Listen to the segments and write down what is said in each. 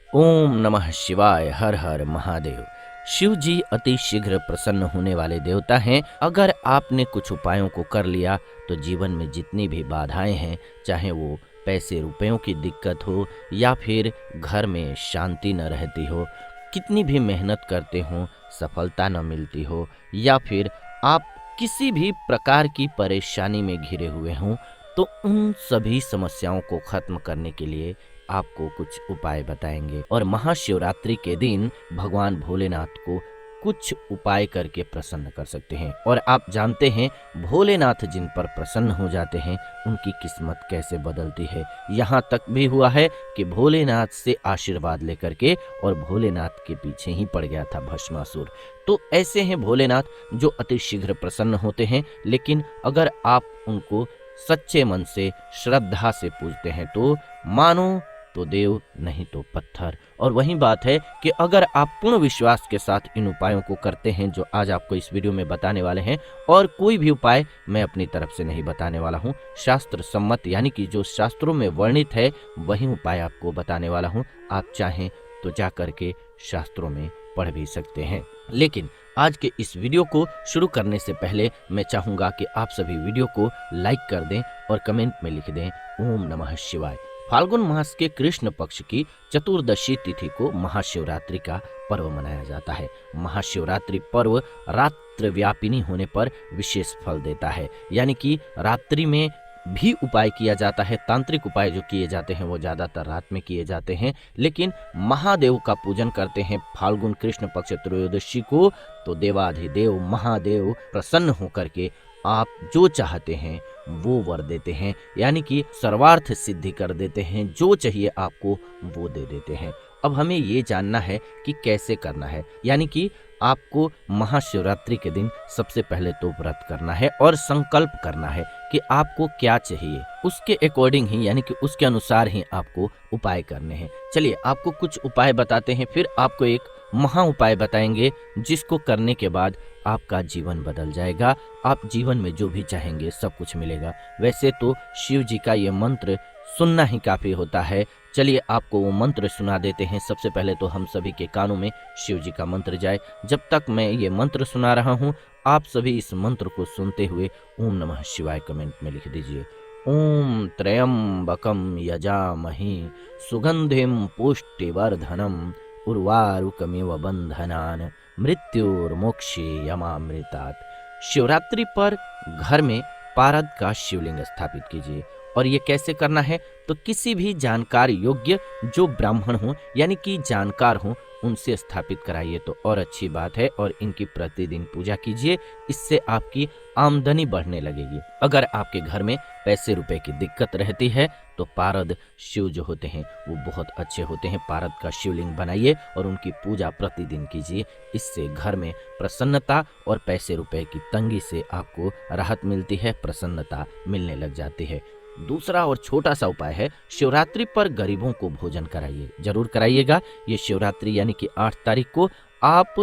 ओम नमः शिवाय। हर हर महादेव। शिव जी अति शीघ्र प्रसन्न होने वाले देवता हैं। अगर आपने कुछ उपायों को कर लिया तो जीवन में जितनी भी बाधाएं हैं, चाहे वो पैसे रुपयों की दिक्कत हो या फिर घर में शांति न रहती हो, कितनी भी मेहनत करते हो सफलता न मिलती हो, या फिर आप किसी भी प्रकार की परेशानी में घिरे हुए हों, तो उन सभी समस्याओं को खत्म करने के लिए आपको कुछ उपाय बताएंगे। और महाशिवरात्रि के दिन भगवान भोलेनाथ को कुछ उपाय करके प्रसन्न कर सकते हैं। और आप जानते हैं भोलेनाथ जिन पर प्रसन्न हो जाते हैं उनकी किस्मत कैसे बदलती है। यहाँ तक भी हुआ है कि भोलेनाथ से आशीर्वाद लेकर के और भोलेनाथ के पीछे ही पड़ गया था भस्मासुर। तो ऐसे हैं भोलेनाथ जो अति शीघ्र प्रसन्न होते हैं, लेकिन अगर आप उनको सच्चे मन से श्रद्धा से पूजते हैं तो मानो तो देव नहीं तो पत्थर। और वही बात है कि अगर आप पूर्ण विश्वास के साथ इन उपायों को करते हैं जो आज आपको इस वीडियो में बताने वाले हैं, और कोई भी उपाय मैं अपनी तरफ से नहीं बताने वाला हूं, शास्त्र सम्मत यानी कि जो शास्त्रों में वर्णित है वही उपाय आपको बताने वाला हूं। आप चाहें तो जा करके शास्त्रों में पढ़ भी सकते हैं। लेकिन आज के इस वीडियो को शुरू करने से पहले मैं चाहूंगा कि आप सभी वीडियो को लाइक कर दें और कमेंट में लिख दें ओम नमः शिवाय। फाल्गुन मास के कृष्ण पक्ष की चतुर्दशी तिथि को महाशिवरात्रि का पर्व मनाया जाता है। महाशिवरात्रि पर्व रात्र व्यापिनी होने पर विशेष फल देता है, यानी कि रात्रि में भी उपाय किया जाता है। तांत्रिक उपाय जो किए जाते हैं वो ज्यादातर रात में किए जाते हैं, लेकिन महादेव का पूजन करते हैं फाल्गुन कृष्ण पक्ष त्रयोदशी को, तो देवाधिदेव महादेव प्रसन्न होकर के आप जो चाहते हैं वो वर देते हैं, यानी कि सर्वार्थ सिद्धि कर देते हैं। जो चाहिए आपको वो दे देते हैं। अब हमें ये जानना है कि कैसे करना है, यानी कि आपको महाशिवरात्रि के दिन सबसे पहले तो व्रत करना है और संकल्प करना है कि आपको क्या चाहिए, उसके अकॉर्डिंग ही यानी कि उसके अनुसार ही आपको उपाय करने हैं। चलिए आपको कुछ उपाय बताते हैं, फिर आपको एक महा उपाय बताएंगे जिसको करने के बाद आपका जीवन बदल जाएगा। आप जीवन में जो भी चाहेंगे सब कुछ मिलेगा। वैसे तो शिव जी का ये मंत्र सुनना ही काफी होता है। चलिए आपको वो मंत्र सुना देते हैं। सबसे पहले तो हम सभी के कानों में शिव जी का मंत्र जाए। जब तक मैं ये मंत्र सुना रहा हूँ आप सभी इस मंत्र को सुनते हुए ओम नमः शिवाय कमेंट में लिख दीजिए। ओम त्र्यंबकम यजामहे सुगंधिम पुष्टिवर्धनम उर्वारुकमिव बंधनान मृत्युर्मोक्षे यमामृतात्। शिवरात्रि पर घर में पारद का शिवलिंग स्थापित कीजिए। और ये कैसे करना है, तो किसी भी जानकार योग्य जो ब्राह्मण हो यानी कि जानकार हो उनसे स्थापित कराइए तो और अच्छी बात है। और इनकी प्रतिदिन पूजा कीजिए, इससे आपकी आमदनी बढ़ने लगेगी। अगर आपके घर में पैसे रुपए की दिक्कत रहती है तो पारद शिव जो होते हैं वो बहुत अच्छे होते हैं। पारद का शिवलिंग बनाइए और उनकी पूजा प्रतिदिन कीजिए। इससे घर में प्रसन्नता और पैसे रुपए की तंगी से आपको राहत मिलती है, प्रसन्नता मिलने लग जाती है। दूसरा और छोटा सा उपाय है, शिवरात्रि पर गरीबों को भोजन कराइए, जरूर कराइएगा। ये शिवरात्रि यानी कि 8 तारीख को आप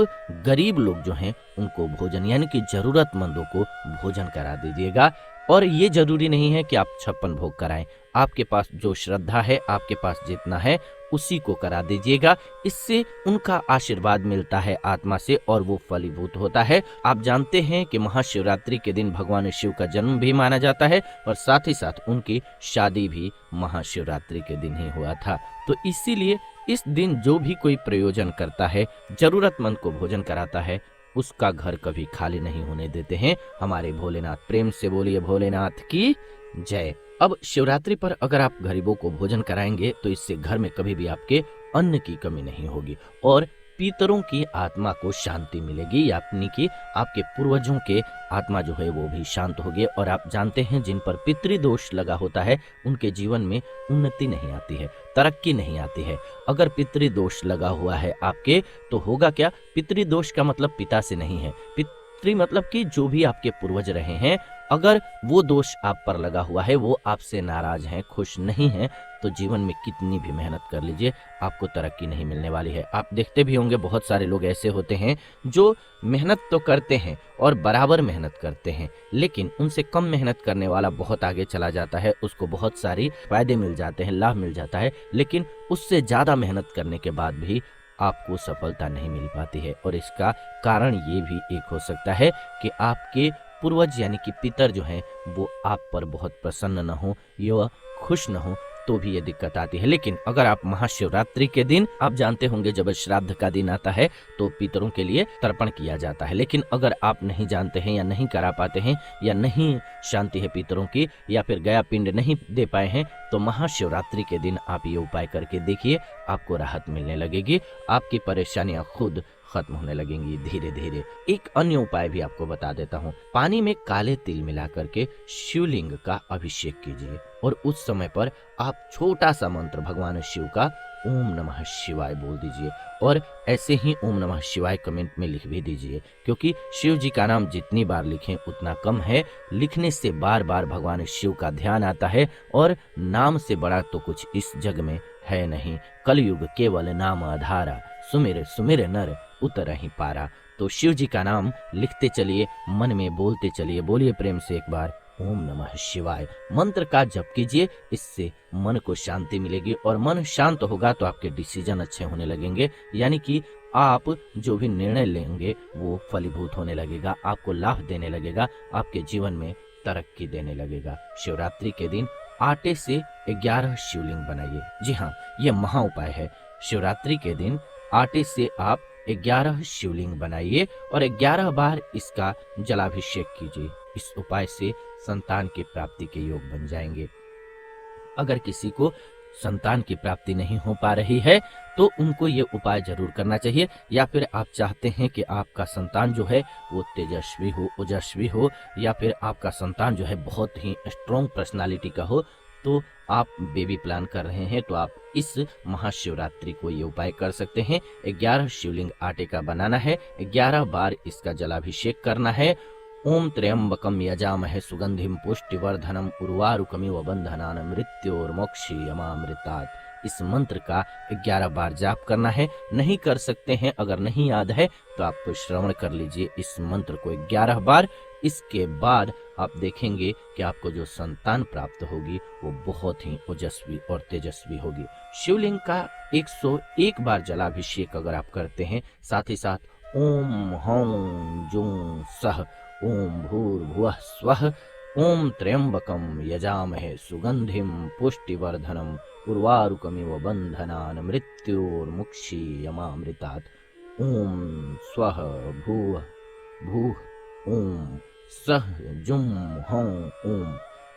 गरीब लोग जो हैं उनको भोजन यानी कि जरूरतमंदों को भोजन करा दीजिएगा। और ये जरूरी नहीं है कि आप 56 भोग कराएं, आपके पास जो श्रद्धा है, आपके पास जितना है उसी को करा दीजिएगा। इससे उनका आशीर्वाद मिलता है आत्मा से और वो फलीभूत होता है। आप जानते हैं कि महाशिवरात्रि के दिन भगवान शिव का जन्म भी माना जाता है और साथ ही साथ उनकी शादी भी महाशिवरात्रि के दिन ही हुआ था। तो इसीलिए इस दिन जो भी कोई प्रयोजन करता है, जरूरतमंद को भोजन कराता है, उसका घर कभी खाली नहीं होने देते हैं हमारे भोलेनाथ। प्रेम से बोलिए भोलेनाथ की जय। अब शिवरात्रि पर अगर आप गरीबों को भोजन कराएंगे तो इससे घर में कभी भी आपके अन्न की कमी नहीं होगी और पितरों की आत्मा को शांति मिलेगी, यानी कि आपके पूर्वजों के आत्मा जो है वो भी शांत होगी। और आप जानते हैं जिन पर पितृदोष लगा होता है उनके जीवन में उन्नति नहीं आती है, तरक्की नहीं आती है। अगर पितृदोष लगा हुआ है आपके तो होगा क्या, पितृदोष का मतलब पिता से नहीं है, पितृ मतलब कि जो भी आपके पूर्वज रहे हैं अगर वो दोष आप पर लगा हुआ है, वो आपसे नाराज हैं, खुश नहीं हैं, तो जीवन में कितनी भी मेहनत कर लीजिए, आपको तरक्की नहीं मिलने वाली है। आप देखते भी होंगे बहुत सारे लोग ऐसे होते हैं जो मेहनत तो करते हैं और बराबर मेहनत करते हैं, लेकिन उनसे कम मेहनत करने वाला बहुत आगे चला जाता है, उसको बहुत सारी फायदे मिल जाते हैं, लाभ मिल जाता है, लेकिन उससे ज़्यादा मेहनत करने के बाद भी आपको सफलता नहीं मिल पाती है। और इसका कारण ये भी एक हो सकता है कि आपके पूर्वज यानी कि पितर जो हैं वो आप पर बहुत प्रसन्न न हो या खुश न हो, तो भी ये दिक्कत आती है। लेकिन अगर आप महाशिवरात्रि के दिन, आप जानते होंगे जब श्राद्ध का दिन आता है तो पितरों के लिए तर्पण किया जाता है, लेकिन अगर आप नहीं जानते हैं या नहीं करा पाते हैं या नहीं शांति है पितरों की या फिर गया पिंड नहीं दे पाए हैं, तो महाशिवरात्रि के दिन आप ये उपाय करके देखिए, आपको राहत मिलने लगेगी, आपकी परेशानियां खुद खत्म होने लगेंगी धीरे धीरे। एक अन्य उपाय भी आपको बता देता हूँ। पानी में काले तिल मिला करके शिवलिंग का अभिषेक कीजिए और उस समय पर आप छोटा सा मंत्र भगवान शिव का ओम नमः शिवाय बोल दीजिए और ऐसे ही ओम नमः शिवाय कमेंट में लिख भी दीजिए, क्योंकि शिव जी का नाम जितनी बार लिखें उतना कम है। लिखने से बार बार भगवान शिव का ध्यान आता है और नाम से बड़ा तो कुछ इस जग में है नहीं। कलयुग केवल नाम आधारा, सुमिर सुमिर नर उतरहि पारा। तो शिव जी का नाम लिखते चलिए, मन में बोलते चलिए, बोलिए प्रेम से एक बार ओम नमः शिवाय। मंत्र का जप कीजिए, इससे मन को शांति मिलेगी और मन शांत होगा तो आपके डिसीजन अच्छे होने लगेंगे, यानी कि आप जो भी निर्णय लेंगे वो फलीभूत होने लगेगा, आपको लाभ देने लगेगा, आपके जीवन में तरक्की देने लगेगा। शिवरात्रि के दिन आटे से 11 शिवलिंग बनाइए। जी हाँ, ये महा उपाय है। शिवरात्रि के दिन आटे से आप 11 शिवलिंग बनाइए और 11 बार इसका जलाभिषेक कीजिए। इस उपाय से संतान की प्राप्ति के योग बन जाएंगे। अगर किसी को संतान की प्राप्ति नहीं हो पा रही है तो उनको ये उपाय जरूर करना चाहिए, या फिर आप चाहते हैं कि आपका संतान जो है वो तेजस्वी हो, ओजस्वी हो, या फिर आपका संतान जो है बहुत ही स्ट्रॉन्ग पर्सनालिटी का हो, तो आप बेबी प्लान कर रहे हैं तो आप इस महाशिवरात्रि को ये उपाय कर सकते हैं। 11 शिवलिंग आटे का बनाना है, 11 बार इसका जलाभिषेक करना है। ओम त्र्यंबकम यजामहे सुगंधिम पुष्टिवर्धनम उर्वारुकमिव बंधनान मृत्योर्मोक्षीयमामृतात्। इस मंत्र का 11 बार जाप करना है। नहीं कर सकते हैं, अगर नहीं याद है तो आप श्रवण कर लीजिए इस मंत्र को 11 बार। इसके बाद आप देखेंगे कि आपको जो संतान प्राप्त होगी वो बहुत ही ओजस्वी और तेजस्वी होगी। शिवलिंग का 101 बार जलाभिषेक अगर आप करते हैं, साथ ही साथ ओम हौं जूं सह ओम भूर्भुवः स्वः ओम त्र्यंबकम यजामहे सुगंधिम पुष्टिवर्धनम उर्वारुकमिव बंधनान मृत्योर्मुक्षीयमामृतात्। ओम स्वः भूः भूः ओम सह जुम हों ओम।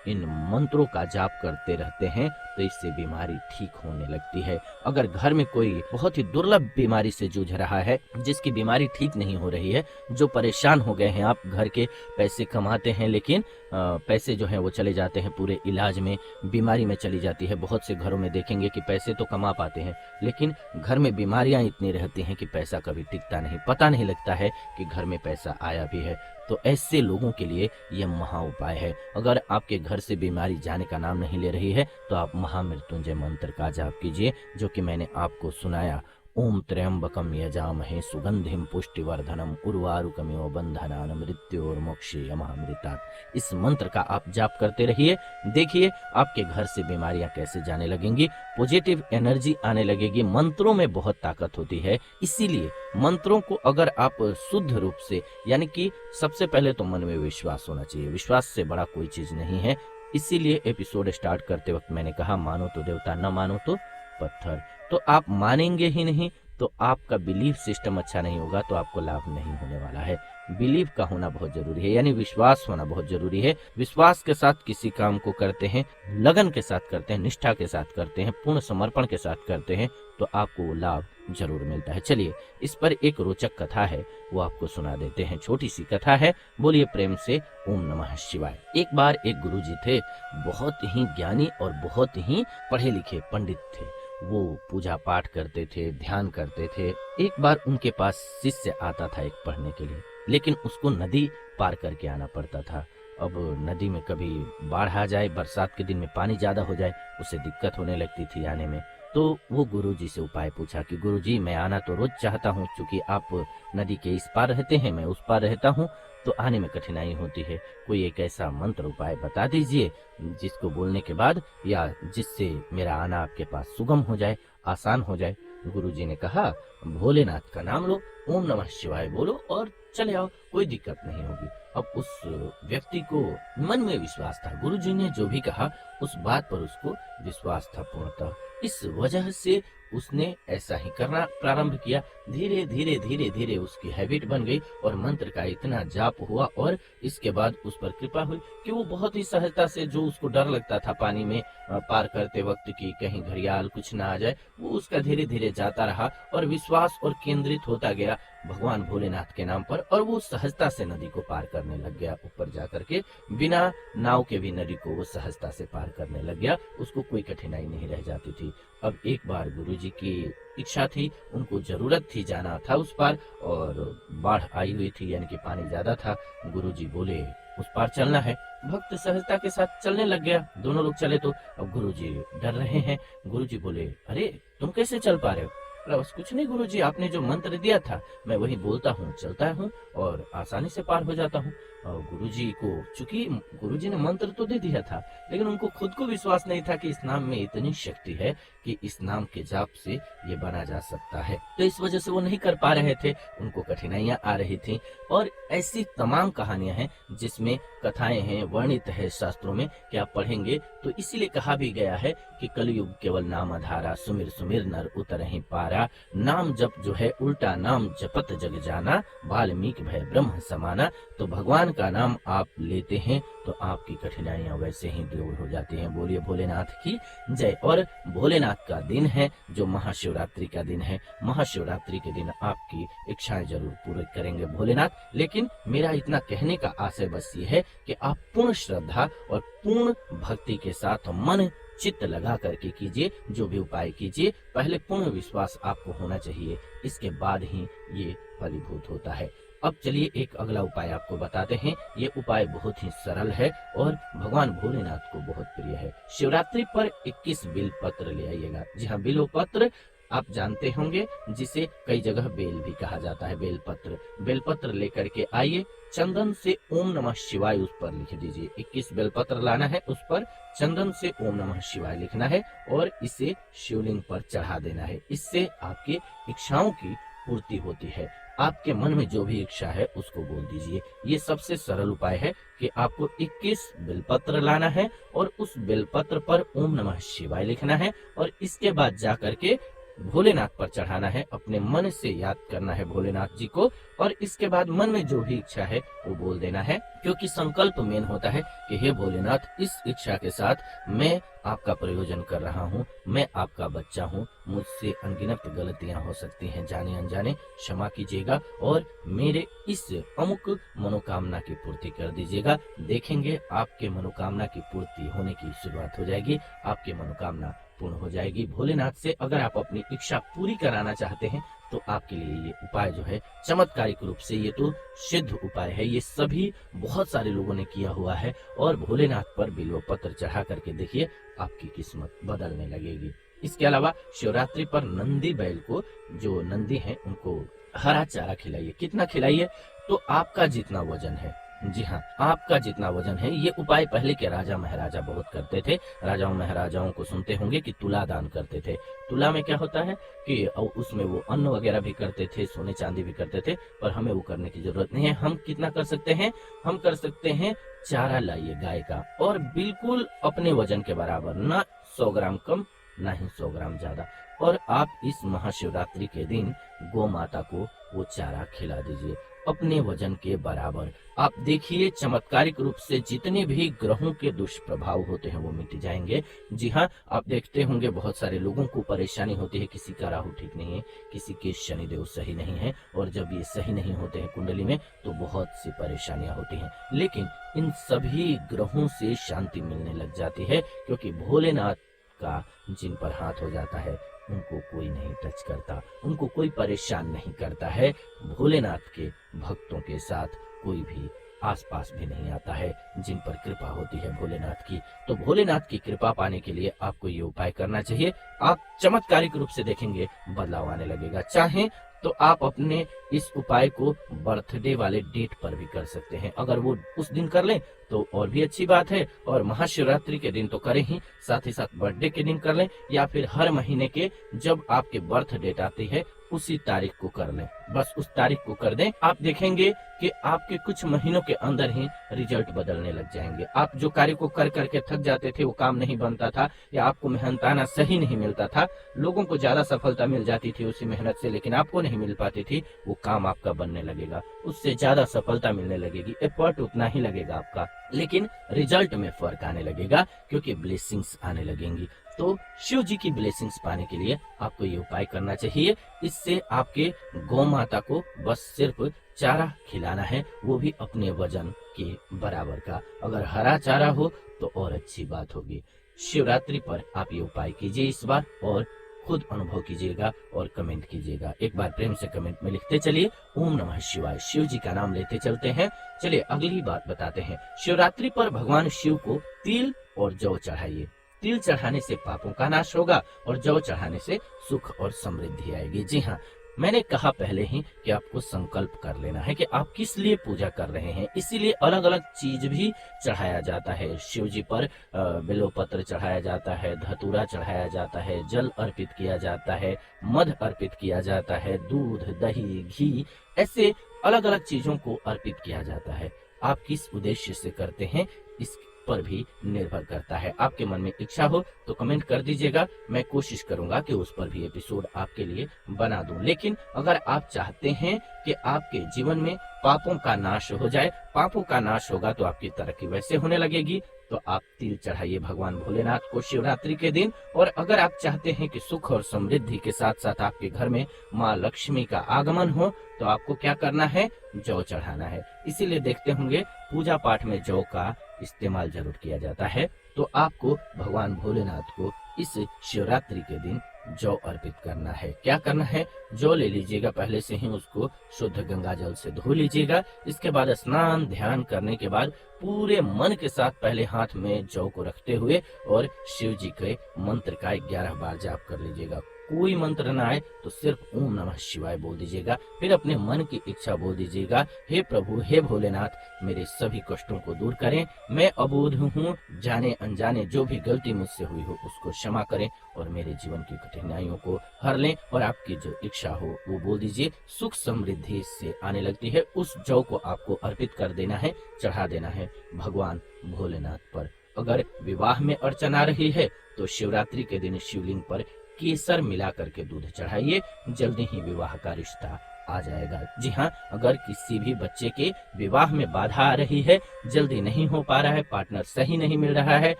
इन मंत्रों का जाप करते रहते हैं तो इससे बीमारी ठीक होने लगती है। अगर घर में कोई बहुत ही दुर्लभ बीमारी से जूझ रहा है, जिसकी बीमारी ठीक नहीं हो रही है, जो परेशान हो गए हैं, आप घर के पैसे कमाते हैं लेकिन पैसे जो हैं वो चले जाते हैं पूरे इलाज में, बीमारी में चली जाती है। बहुत से घरों में देखेंगे कि पैसे तो कमा पाते हैं लेकिन घर में बीमारियां इतनी रहती हैं कि पैसा कभी टिकता नहीं, पता नहीं लगता है कि घर में पैसा आया भी है। तो ऐसे लोगों के लिए यह महा उपाय है। अगर आपके घर से बीमारी जाने का नाम नहीं ले रही है तो आप महामृत्युंजय मंत्र का जाप कीजिए, जो कि मैंने आपको सुनाया। ओम त्र्यंबकम यजामहे सुगंधिम पुष्टिवर्धनम उर्वारुकमिव बंधनान मृत्योर्मोक्षीयमामृतात्। इस मंत्र का आप जाप करते रहिए, देखिए आपके घर से बीमारियां कैसे जाने लगेंगी, पॉजिटिव एनर्जी आने लगेगी। मंत्रों में बहुत ताकत होती है, इसीलिए मंत्रों को अगर आप शुद्ध रूप से, यानी कि सबसे पहले तो मन में विश्वास होना चाहिए, विश्वास से बड़ा कोई चीज नहीं है। इसीलिए एपिसोड स्टार्ट करते वक्त मैंने कहा मानो तो देवता, न मानो तो पत्थर। तो आप मानेंगे ही नहीं तो आपका बिलीफ सिस्टम अच्छा नहीं होगा तो आपको लाभ नहीं होने वाला है। बिलीव का होना बहुत जरूरी है, यानी विश्वास होना बहुत जरूरी है। विश्वास के साथ किसी काम को करते हैं, लगन के साथ करते हैं, निष्ठा के साथ करते हैं, पूर्ण समर्पण के साथ करते हैं तो आपको वो लाभ जरूर मिलता है। चलिए इस पर एक रोचक कथा है, वो आपको सुना देते हैं। छोटी सी कथा है, बोलिए प्रेम से ओम नमः शिवाय। एक बार एक गुरुजी थे, बहुत ही ज्ञानी और बहुत ही पढ़े लिखे पंडित थे। वो पूजा पाठ करते थे, ध्यान करते थे। एक बार उनके पास शिष्य आता था एक पढ़ने के लिए, लेकिन उसको नदी पार करके आना पड़ता था। अब नदी में कभी बाढ़ आ जाए, बरसात के दिन में पानी ज़्यादा हो जाए, उसे दिक्कत होने लगती थी आने में। तो वो गुरुजी से उपाय पूछा कि गुरुजी, मैं आना तो रोज़ चाहता हूँ, चूँकि आप नदी के इस पार रहते हैं, मैं उस पार रहता हूँ, तो आने में कठिनाई होती है। कोई एक ऐसा मंत्र उपाय बता दीजिए जिसको बोलने के बाद या जिससे मेरा आना आपके पास सुगम हो जाए, आसान हो जाए। गुरुजी ने कहा, भोलेनाथ का नाम लो, ओम नमः शिवाय बोलो और चले आओ, कोई दिक्कत नहीं होगी। अब उस व्यक्ति को मन में विश्वास था, गुरुजी ने जो भी कहा उस बात पर उसको विश्वास था पूर्णतः। इस वजह से उसने ऐसा ही करना प्रारंभ किया। धीरे धीरे धीरे धीरे उसकी हैबिट बन गई और मंत्र का इतना जाप हुआ और इसके बाद उस पर कृपा हुई कि वो बहुत ही सहजता से, जो उसको डर लगता था पानी में पार करते वक्त कि कहीं घड़ियाल कुछ ना आ जाए, वो उसका धीरे धीरे जाता रहा और विश्वास और केंद्रित होता गया भगवान भोलेनाथ के नाम पर, और वो सहजता से नदी को पार करने लग गया। ऊपर जाकर के बिना नाव के भी नदी को वो सहजता से पार करने लग गया, उसको कोई कठिनाई नहीं रह जाती थी। अब एक बार गुरुजी की इच्छा थी, उनको जरूरत थी, जाना था उस पार, और बाढ़ आई हुई थी, यानी कि पानी ज्यादा था। गुरुजी बोले उस पार चलना है। भक्त सहजता के साथ चलने लग गया। दोनों लोग चले तो अब गुरुजी डर रहे हैं। गुरुजी बोले, अरे तुम कैसे चल पा रहे हो? बोला, बस कुछ नहीं गुरुजी, आपने जो मंत्र दिया था मैं वही बोलता हूँ, चलता हूँ और आसानी से पार हो जाता हूँ। और गुरुजी को, चूंकि गुरुजी ने मंत्र तो दे दिया था, लेकिन उनको खुद को विश्वास नहीं था कि इस नाम में इतनी शक्ति है कि इस नाम के जाप से ये बना जा सकता है। तो इस वजह से वो नहीं कर पा रहे थे, उनको कठिनाइयां आ रही थी। और ऐसी तमाम कहानियां हैं जिसमें कथाएं हैं, वर्णित है शास्त्रों में कि आप पढ़ेंगे तो इसीलिए कहा भी गया है कि कलयुग केवल नाम आधारा, सुमिर सुमिर नर उतरहि पारा, नाम जप जो है उल्टा नाम जपत जग जाना, वाल्मीकि भय ब्रह्म समाना। तो भगवान का नाम आप लेते हैं तो आपकी कठिनाइयां वैसे ही दूर हो जाती हैं। बोलिए भोलेनाथ की जय। और भोलेनाथ का दिन है जो महाशिवरात्रि का दिन है। महाशिवरात्रि के दिन आपकी इच्छाएं जरूर पूरी करेंगे भोलेनाथ। लेकिन मेरा इतना कहने का आशय बस ये है कि आप पूर्ण श्रद्धा और पूर्ण भक्ति के साथ मन चित्त लगा करके कीजिए, जो भी उपाय कीजिए, पहले पूर्ण विश्वास आपको होना चाहिए, इसके बाद ही ये फलीभूत होता है। अब चलिए एक अगला उपाय आपको बताते हैं। ये उपाय बहुत ही सरल है और भगवान भोलेनाथ को बहुत प्रिय है। शिवरात्रि पर 21 बिल पत्र ले आइएगा। जी हाँ, बिल्व पत्र आप जानते होंगे, जिसे कई जगह बेल भी कहा जाता है। बेलपत्र, बेलपत्र लेकर के आइए, चंदन से ओम नमः शिवाय उस पर लिख दीजिए। 21 बेलपत्र लाना है, उस पर चंदन से ओम नमः शिवाय लिखना है और इसे शिवलिंग पर चढ़ा देना है। इससे आपकी इच्छाओं की पूर्ति होती है। आपके मन में जो भी इच्छा है उसको बोल दीजिए। ये सबसे सरल उपाय है कि आपको 21 बेलपत्र लाना है और उस बेलपत्र पर ओम नमः शिवाय लिखना है और इसके बाद जा करके भोलेनाथ पर चढ़ाना है। अपने मन से याद करना है भोलेनाथ जी को और इसके बाद मन में जो भी इच्छा है वो बोल देना है, क्योंकि संकल्प मेन होता है कि हे भोलेनाथ, इस इच्छा के साथ मैं आपका प्रयोजन कर रहा हूँ, मैं आपका बच्चा हूँ, मुझसे अनगिनत गलतियां हो सकती हैं, जाने अनजाने क्षमा कीजिएगा और मेरे इस अमुक मनोकामना की पूर्ति कर दीजिएगा। देखेंगे आपके मनोकामना की पूर्ति होने की शुरुआत हो जाएगी, आपकी मनोकामना पूर्ण हो जाएगी। भोलेनाथ से अगर आप अपनी इच्छा पूरी कराना चाहते हैं तो आपके लिए ये उपाय जो है चमत्कारिक रूप से, ये तो सिद्ध उपाय है, ये सभी बहुत सारे लोगों ने किया हुआ है और भोलेनाथ पर बिल्व पत्र चढ़ा करके देखिए, आपकी किस्मत बदलने लगेगी। इसके अलावा शिवरात्रि पर नंदी बैल को, जो नंदी हैं, उनको हरा चारा खिलाइए। कितना खिलाइए? तो आपका जितना वजन है, जी हाँ, आपका जितना वजन है। ये उपाय पहले के राजा महाराजा बहुत करते थे। राजाओं महाराजाओं को सुनते होंगे कि तुला दान करते थे। तुला में क्या होता है कि उसमें वो अन्न वगैरह भी करते थे, सोने चांदी भी करते थे, पर हमें वो करने की जरूरत नहीं है। हम कितना कर सकते हैं? हम कर सकते हैं, चारा लाइए गाय का और बिल्कुल अपने वजन के बराबर, ना 100 ग्राम कम ना ही 100 ग्राम ज्यादा, और आप इस महाशिवरात्रि के दिन गौ माता को वो चारा खिला दीजिए अपने वजन के बराबर। आप देखिए चमत्कारिक रूप से जितने भी ग्रहों के दुष्प्रभाव होते हैं वो मिट जाएंगे। जी हाँ, आप देखते होंगे बहुत सारे लोगों को परेशानी होती है, किसी का राहु ठीक नहीं है, किसी के शनिदेव सही नहीं है, और जब ये सही नहीं होते हैं कुंडली में तो बहुत सी परेशानियां होती हैं। लेकिन इन सभी ग्रहों से शांति मिलने लग जाती है, क्योंकि भोलेनाथ का जिन पर हाथ हो जाता है उनको कोई नहीं टच करता, उनको कोई परेशान नहीं करता है। भोलेनाथ के भक्तों के साथ कोई भी आसपास भी नहीं आता है, जिन पर कृपा होती है भोलेनाथ की। तो भोलेनाथ की कृपा पाने के लिए आपको ये उपाय करना चाहिए। आप चमत्कारिक रूप से देखेंगे बदलाव आने लगेगा। चाहे तो आप अपने इस उपाय को बर्थडे वाले डेट पर भी कर सकते हैं। अगर वो उस दिन कर लें तो और भी अच्छी बात है, और महाशिवरात्रि के दिन तो करें ही, साथ ही साथ बर्थडे के दिन कर लें, या फिर हर महीने के जब आपके बर्थ डेट आती है उसी तारीख को कर लें। बस उस तारीख को कर दें, आप देखेंगे कि आपके कुछ महीनों के अंदर ही रिजल्ट बदलने लग जाएंगे। आप जो कार्य को कर करके थक जाते थे, वो काम नहीं बनता था, या आपको मेहनताना सही नहीं मिलता था, लोगों को ज्यादा सफलता मिल जाती थी उसी मेहनत से, लेकिन आपको नहीं मिल पाती थी, वो काम आपका बनने लगेगा, उससे ज्यादा सफलता मिलने लगेगी, एफर्ट उतना ही लगेगा आपका, लेकिन रिजल्ट में फर्क आने लगेगा, क्योंकि ब्लेसिंग्स आने लगेंगी। तो शिव जी की ब्लेसिंग्स पाने के लिए आपको ये उपाय करना चाहिए। इससे आपके गौ माता को बस सिर्फ चारा खिलाना है, वो भी अपने वजन के बराबर का। अगर हरा चारा हो तो और अच्छी बात होगी। शिवरात्रि पर आप ये उपाय कीजिए इस बार, और खुद अनुभव कीजिएगा और कमेंट कीजिएगा। एक बार प्रेम से कमेंट में लिखते चलिए ओम नमः शिवाय। शिव जी का नाम लेते चलते हैं। चलिए अगली बात बताते हैं। शिवरात्रि पर भगवान शिव को तिल और जौ चढ़ाइए। तिल चढ़ाने से पापों का नाश होगा, और जौ चढ़ाने से सुख और समृद्धि आएगी। जी हाँ, मैंने कहा पहले ही कि आपको संकल्प कर लेना है कि आप किस लिए पूजा कर रहे हैं। इसीलिए अलग अलग चीज भी चढ़ाया जाता है शिव जी पर। बिल्वपत्र चढ़ाया जाता है, धतूरा चढ़ाया जाता है, जल अर्पित किया जाता है, मध अर्पित किया जाता है, दूध, दही, घी, ऐसे अलग अलग चीजों को अर्पित किया जाता है। आप किस उद्देश्य से करते हैं इस पर भी निर्भर करता है। आपके मन में इच्छा हो तो कमेंट कर दीजिएगा, मैं कोशिश करूंगा कि उस पर भी एपिसोड आपके लिए बना दूं। लेकिन अगर आप चाहते हैं कि आपके जीवन में पापों का नाश हो जाए, पापों का नाश होगा तो आपकी तरक्की वैसे होने लगेगी, तो आप तिल चढ़ाइए भगवान भोलेनाथ को शिवरात्रि के दिन। और अगर आप चाहते हैं कि सुख और समृद्धि के साथ साथ आपके घर में माँ लक्ष्मी का आगमन हो, तो आपको क्या करना है, जौ चढ़ाना है। इसीलिए देखते होंगे पूजा पाठ में जौ का इस्तेमाल जरूर किया जाता है। तो आपको भगवान भोलेनाथ को इस शिवरात्रि के दिन जौ अर्पित करना है। क्या करना है, जौ ले लीजिएगा, पहले से ही उसको शुद्ध गंगा जल से धो लीजिएगा। इसके बाद स्नान ध्यान करने के बाद पूरे मन के साथ पहले हाथ में जौ को रखते हुए और शिव जी के मंत्र का 11 बार जाप कर लीजिएगा। कोई मंत्र ना आए तो सिर्फ ओम नमः शिवाय बोल दीजिएगा। फिर अपने मन की इच्छा बोल दीजिएगा, हे प्रभु, हे भोलेनाथ, मेरे सभी कष्टों को दूर करें। मैं अबोध हूँ, जाने अनजाने जो भी गलती मुझसे हुई हो उसको क्षमा करें, और मेरे जीवन की कठिनाइयों को हर लें। और आपकी जो इच्छा हो वो बोल दीजिए। सुख समृद्धि से आने लगती है। उस जौ को आपको अर्पित कर देना है, चढ़ा देना है भगवान भोलेनाथ पर। अगर विवाह में अड़चन आ रही है तो शिवरात्रि के दिन शिवलिंग पर केसर मिला करके दूध चढ़ाइए, जल्दी ही विवाह का रिश्ता आ जाएगा। जी हाँ, अगर किसी भी बच्चे के विवाह में बाधा आ रही है, जल्दी नहीं हो पा रहा है, पार्टनर सही नहीं मिल रहा है,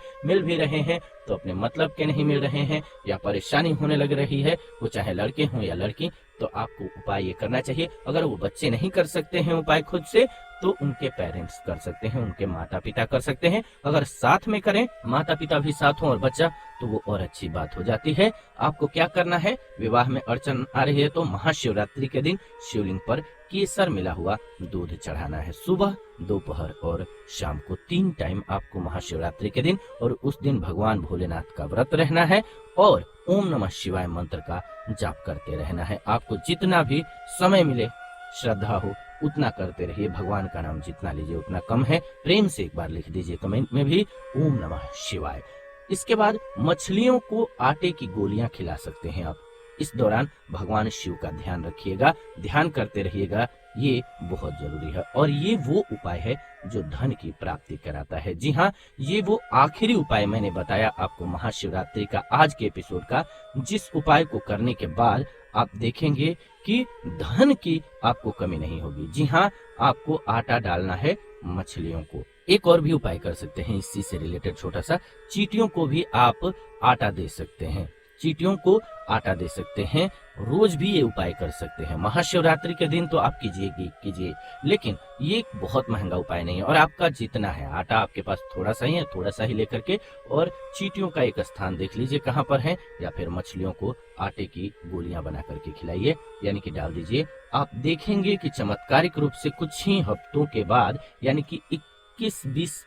मिल भी रहे हैं तो अपने मतलब के नहीं मिल रहे हैं, या परेशानी होने लग रही है, वो चाहे लड़के हों या लड़की, तो आपको उपाय ये करना चाहिए। अगर वो बच्चे नहीं कर सकते हैं उपाय खुद से, तो उनके पेरेंट्स कर सकते हैं, उनके माता पिता कर सकते हैं। अगर साथ में करें, माता पिता भी साथ हों और बच्चा, तो वो और अच्छी बात हो जाती है। आपको क्या करना है, विवाह में अड़चन आ रही है तो महाशिवरात्रि के दिन शिवलिंग पर केसर मिला हुआ दूध चढ़ाना है। सुबह, दोपहर और शाम को 3 टाइम आपको महाशिवरात्रि के दिन, और उस दिन भगवान भोलेनाथ का व्रत रहना है, और ओम नमः शिवाय मंत्र का जाप करते रहना है। आपको जितना भी समय मिले, श्रद्धा हो, उतना करते रहिए। भगवान का नाम जितना लीजिए उतना कम है। प्रेम से एक बार लिख दीजिए कमेंट में भी ओम नमः शिवाय। इसके बाद मछलियों को आटे की गोलियां खिला सकते हैं आप। इस दौरान भगवान शिव का ध्यान रखिएगा, ध्यान करते रहिएगा, ये बहुत जरूरी है। और ये वो उपाय है जो धन की प्राप्ति कराता है। जी हाँ, ये वो आखिरी उपाय मैंने बताया आपको महाशिवरात्रि का, आज के एपिसोड का, जिस उपाय को करने के बाद आप देखेंगे कि धन की आपको कमी नहीं होगी। जी हाँ, आपको आटा डालना है मछलियों को। एक और भी उपाय कर सकते हैं इसी से रिलेटेड छोटा सा, चींटियों को भी आप आटा दे सकते हैं। चींटियों को आटा दे सकते हैं। रोज भी ये उपाय कर सकते हैं। महाशिवरात्रि के दिन तो आप कीजिए, लेकिन ये एक बहुत महंगा उपाय नहीं है। और आपका जितना है आटा आपके पास थोड़ा सा ही है, थोड़ा सा ही लेकर के, और चींटियों का एक स्थान देख लीजिए कहाँ पर है, या फिर मछलियों को आटे की गोलियां बना करके खिलाइए, यानी कि डाल दीजिए। आप देखेंगे कि चमत्कारिक रूप से कुछ ही हफ्तों के बाद, यानी कि 21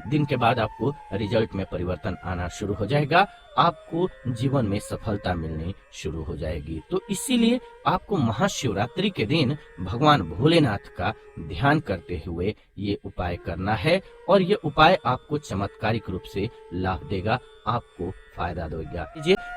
दिन के बाद आपको रिजल्ट में परिवर्तन आना शुरू हो जाएगा। आपको जीवन में सफलता मिलनी शुरू हो जाएगी। तो इसीलिए आपको महाशिवरात्रि के दिन भगवान भोलेनाथ का ध्यान करते हुए ये उपाय करना है, और ये उपाय आपको चमत्कारिक रूप से लाभ देगा, आपको फायदा देगा।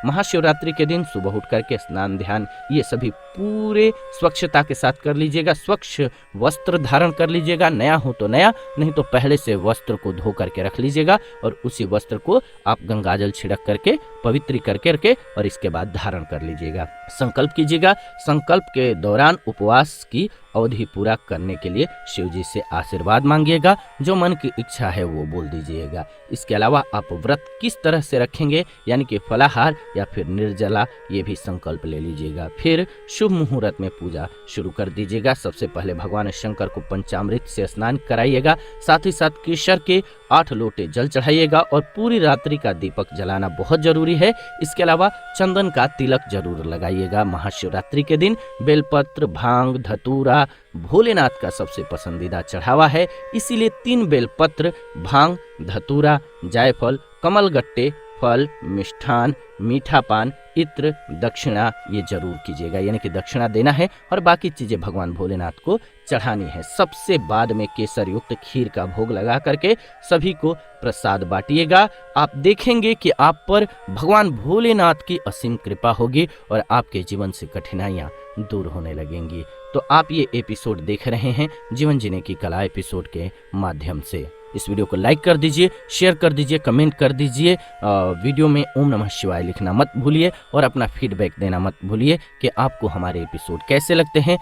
महाशिवरात्रि के दिन सुबह उठ करके स्नान, ध्यान, ये सभी पूरे स्वच्छता के साथ कर लीजिएगा। स्वच्छ वस्त्र धारण कर लीजिएगा, नया हो तो नया, नहीं तो पहले से वस्त्र को धो करके रख लीजिएगा, और उसी वस्त्र को आप गंगाजल छिड़क करके पवित्र करके और इसके बाद धारण कर लीजिएगा। संकल्प कीजिएगा। संकल्प के दौरान उपवास की अवधि पूरा करने के लिए शिव जी से आशीर्वाद मांगिएगा। जो मन की इच्छा है वो बोल दीजिएगा। इसके अलावा आप व्रत किस तरह से रखेंगे, यानी कि फलाहार या फिर निर्जला, ये भी संकल्प ले लीजिएगा। फिर शुभ मुहूर्त में पूजा शुरू कर दीजिएगा। सबसे पहले भगवान शंकर को पंचामृत से स्नान कराइएगा, साथ ही साथ केसर के 8 लोटे जल चढ़ाइएगा, और पूरी रात्रि का दीपक जलाना बहुत जरूरी है। इसके अलावा चंदन का तिलक जरूर लगाइएगा। महाशिवरात्रि के दिन बेलपत्र, भांग, धतूरा भोलेनाथ का सबसे पसंदीदा चढ़ावा है, इसीलिए 3 बेलपत्र, भांग, धतूरा, जायफल, कमलगट्टे, फल, मिष्ठान, मीठा पान, इत्र, दक्षिणा ये जरूर कीजिएगा, यानी कि दक्षिणा देना है, और बाकी चीजें भगवान भोलेनाथ को चढ़ानी है। सबसे बाद में केसर युक्त खीर का भोग लगा करके सभी को प्रसाद बांटिएगा। आप देखेंगे कि आप पर भगवान भोलेनाथ की असीम कृपा होगी, और आपके जीवन से कठिनाइयां दूर होने लगेंगी। तो आप ये एपिसोड देख रहे हैं जीवन जीने की कला एपिसोड के माध्यम से। इस वीडियो को लाइक कर दीजिए, शेयर कर दीजिए, कमेंट कर दीजिए। वीडियो में ओम नमः शिवाय लिखना मत भूलिए, और अपना फीडबैक देना मत भूलिए कि आपको हमारे एपिसोड कैसे लगते हैं।